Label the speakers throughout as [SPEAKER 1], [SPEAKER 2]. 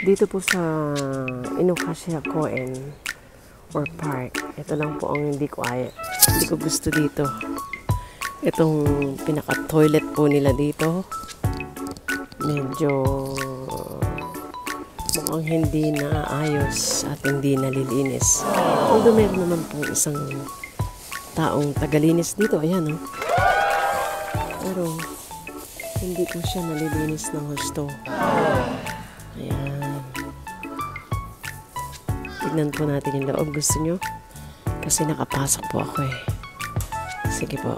[SPEAKER 1] Dito po sa Inukashira Koen or park, ito lang po ang hindi ko gusto dito. Itong pinaka-toilet po nila dito. Medyo mukhang hindi na ayos at hindi nalilinis. Although meron naman po isang taong tagalinis dito. Ayan, oh. Pero hindi po siya nalilinis ng gusto. Ayan. Tignan po natin yung loob. Gusto nyo? Kasi nakapasok po ako eh. Sige po.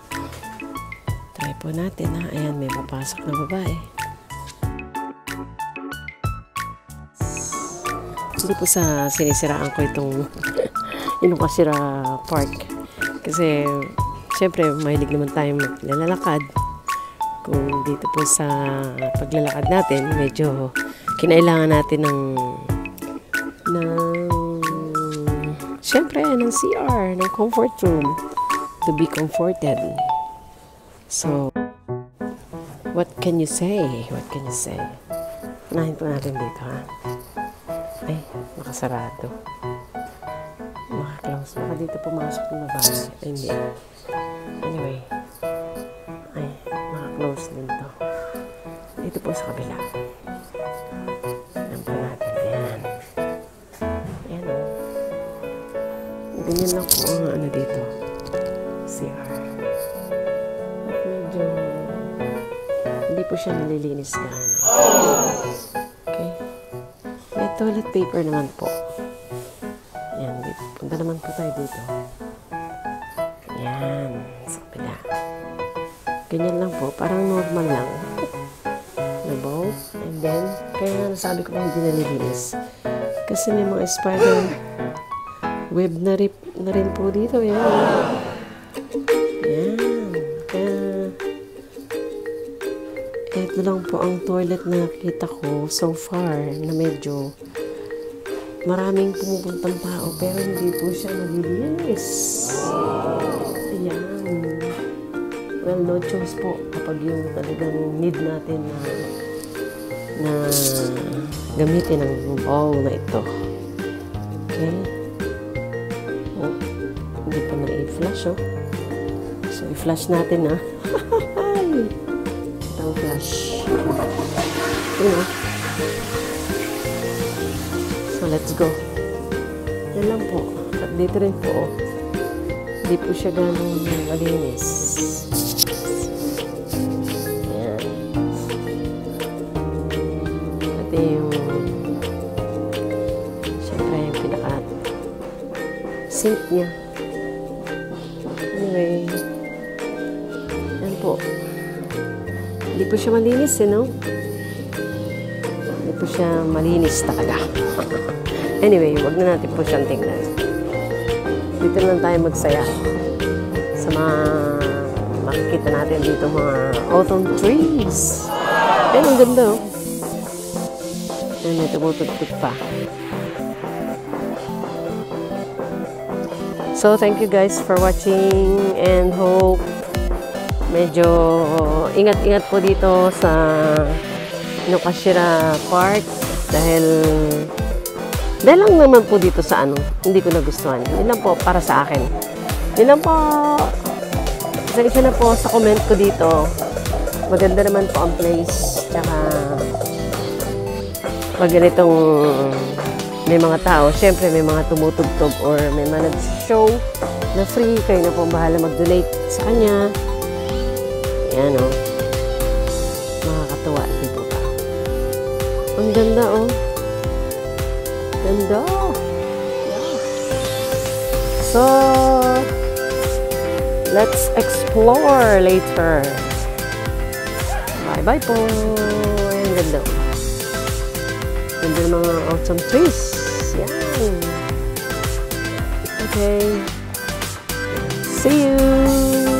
[SPEAKER 1] Try po natin ha. Ayan, may papasok na babae. Hindi po sa sinisiraan ko itong Inukashira Park. Kasi, syempre, mahilig naman tayo maglalakad. Kung dito po sa paglalakad natin, medyo kinailangan natin ng syempre, ng CR, ng comfort room to be comforted. So, what can you say? What can you say? Unahin po natin dito, ha? Ay, nakasarado. Naka-close. Baka dito pumasok ng babae. Ay, hindi. Anyway. Ay, naka-close din to. Dito po sa kabila. Ayan po natin. Ayan. Ayan, o. Ganyan lang po ang ano dito. CR. At medyo hindi po siya nalilinis gaano. Okay. May toilet paper naman po. Ayan. Punta naman po tayo dito. Ayan. Sa kabila. Ganyan lang po. Parang normal lang. Diba? And then, kaya nasabi ko pa hindi nalilinis. Kasi may mga spider web na rin po dito. Ayan. Ayan. Kaya, ito lang po ang toilet na nakita ko so far na medyo maraming pumupuntang tao pero hindi po siya nalilinis. Ayan. Well, no choice po kapag yung talagang need natin na gamitin ang bowl na ito. Okay. Oh, hindi pa na-i-flash, oh. So, i-flash natin, ha. Ito ang flash. Ito, so, let's go. Yan lang po. At dito rin po, oh. Hindi po siya ganun malinis. Ayan. Ito yung siyempre yung pinaka-sink niya. Anyway, yan po. Hindi po siya malinis, no? Hindi po siya malinis talaga. Anyway, wag na natin po siyang tingnan. Dito lang tayo magsaya sa mga makikita natin dito, mga autumn trees. Ayun, ang ganda, oh. Ayun, may tumutugtog pa. So, thank you guys for watching and hope medyo ingat-ingat po dito sa Inukashira Park dahil lang naman po dito sa hindi ko nagustuhan. Yun lang po para sa akin. Yun lang po. Isa na po sa comment ko dito. Maganda naman po ang place. Tsaka pag ganitong may mga tao, syempre may mga tumutugtog or may mga nag-show na free. Kayo na po bahala mag-donate sa kanya. Ayan, oh. Makakatuwa dito pa. Ang ganda, oh. Ganda. Yeah. So, let's explore later. Bye-bye po. Ang ganda. Ganda ng mga autumn trees. Yan. Okay. See you.